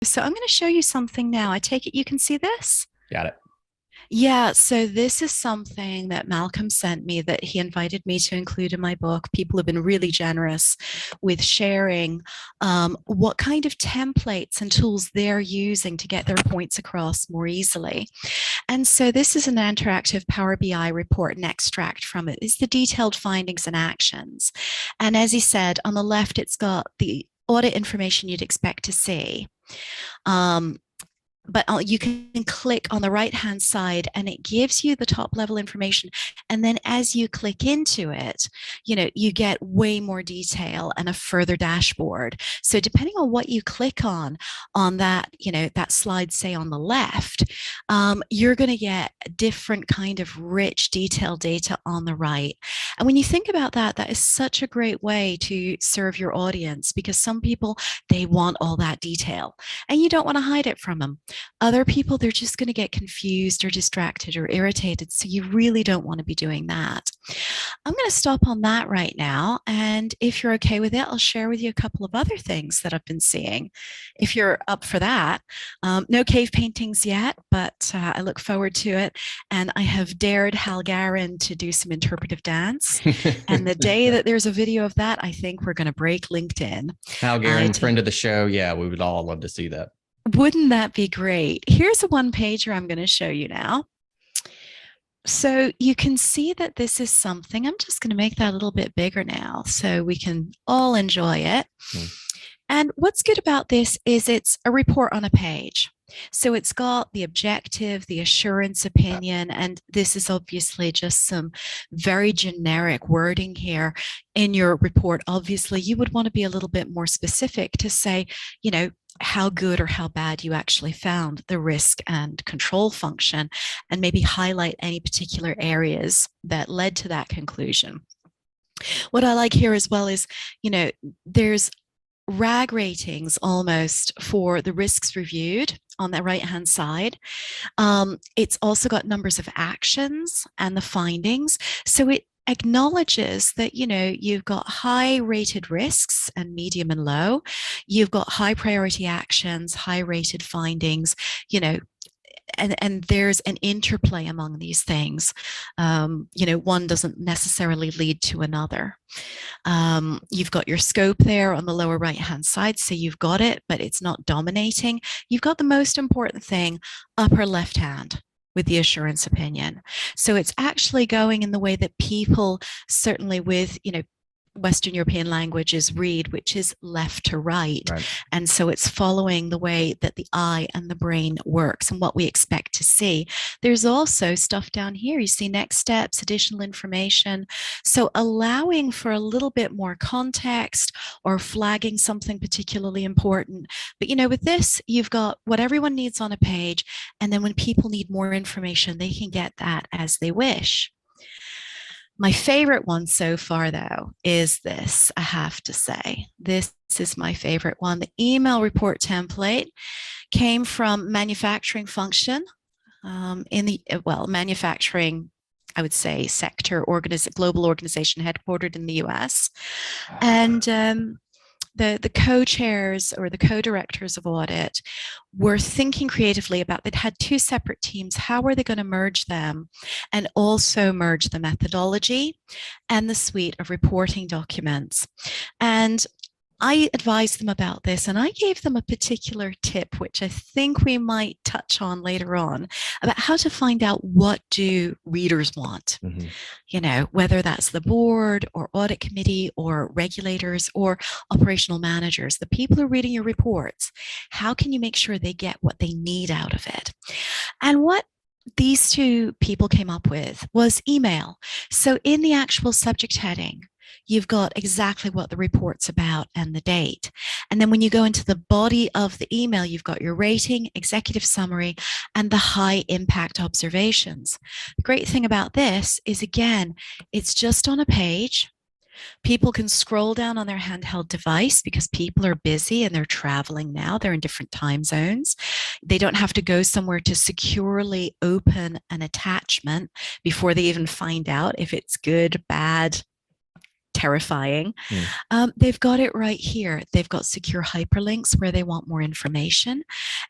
So I'm going to show you something now. I take it you can see this? Got it. Yeah, so this is something that Malcolm sent me that he invited me to include in my book. People have been really generous with sharing what kind of templates and tools they're using to get their points across more easily. And so this is an interactive Power BI report and extract from it. It's the detailed findings and actions. And as he said, on the left, it's got the audit information you'd expect to see. Um, but you can click on the right hand side and it gives you the top level information, and then as you click into it, you get way more detail and a further dashboard. So depending on what you click on that, that slide, say on the left, you're going to get different kind of rich detailed data on the right. And when you think about that, that is such a great way to serve your audience, because some people, they want all that detail and you don't want to hide it from them. Other people, they're just going to get confused or distracted or irritated. So you really don't want to be doing that. I'm going to stop on that right now. And if you're okay with it, I'll share with you a couple of other things that I've been seeing, if you're up for that. No cave paintings yet, but I look forward to it. And I have dared Hal Garin to do some interpretive dance. And the day that there's a video of that, I think we're going to break LinkedIn. Hal Garin, friend of the show. Yeah, we would all love to see that. Wouldn't that be great? Here's a one pager I'm going to show you now. So you can see that this is something, I'm just going to make that a little bit bigger now so we can all enjoy it. And what's good about this is it's a report on a page. So it's got the objective, the assurance opinion, and this is obviously just some very generic wording here in your report. Obviously, you would want to be a little bit more specific to say, how good or how bad you actually found the risk and control function, and maybe highlight any particular areas that led to that conclusion. What I like here as well is, there's RAG ratings almost for the risks reviewed on the right hand side. It's also got numbers of actions and the findings. So it acknowledges that you've got high rated risks and medium and low, you've got high priority actions, high rated findings, and there's an interplay among these things. One doesn't necessarily lead to another. You've got your scope there on the lower right hand side, so you've got it, but it's not dominating. You've got the most important thing upper left hand with the assurance opinion. So it's actually going in the way that people, certainly with Western European languages, read, which is left to right. And so it's following the way that the eye and the brain works and what we expect to see. There's also stuff down here. You see next steps, additional information. So allowing for a little bit more context or flagging something particularly important. But with this, you've got what everyone needs on a page. And then when people need more information, they can get that as they wish. My favorite one so far, though, is this, I have to say. This is my favorite one. The email report template came from manufacturing function in the, manufacturing, I would say, sector, global organization headquartered in the US. And the co-chairs or the co-directors of audit were thinking creatively about, they'd had two separate teams. How are they going to merge them and also merge the methodology and the suite of reporting documents? And I advised them about this, and I gave them a particular tip, which I think we might touch on later on, about how to find out what do readers want. Whether that's the board or audit committee or regulators or operational managers, the people who are reading your reports, how can you make sure they get what they need out of it? And what these two people came up with was email. So in the actual subject heading, you've got exactly what the report's about and the date. And then when you go into the body of the email, you've got your rating, executive summary, and the high impact observations. The great thing about this is, again, it's just on a page. People can scroll down on their handheld device because people are busy and they're traveling now. They're in different time zones. They don't have to go somewhere to securely open an attachment before they even find out if it's good, bad, terrifying. Mm. They've got it right here. They've got secure hyperlinks where they want more information.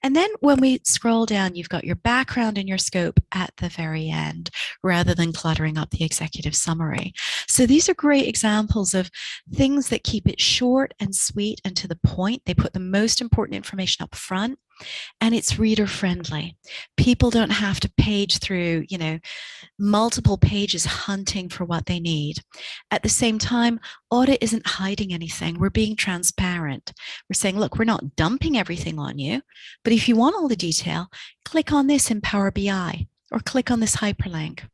And then when we scroll down, you've got your background and your scope at the very end, rather than cluttering up the executive summary. So these are great examples of things that keep it short and sweet and to the point. They put the most important information up front, and it's reader friendly. People don't have to page through, multiple pages hunting for what they need. At the same time, Audit isn't hiding anything. We're being transparent. We're saying, look, we're not dumping everything on you, but if you want all the detail, click on this in Power BI or click on this hyperlink.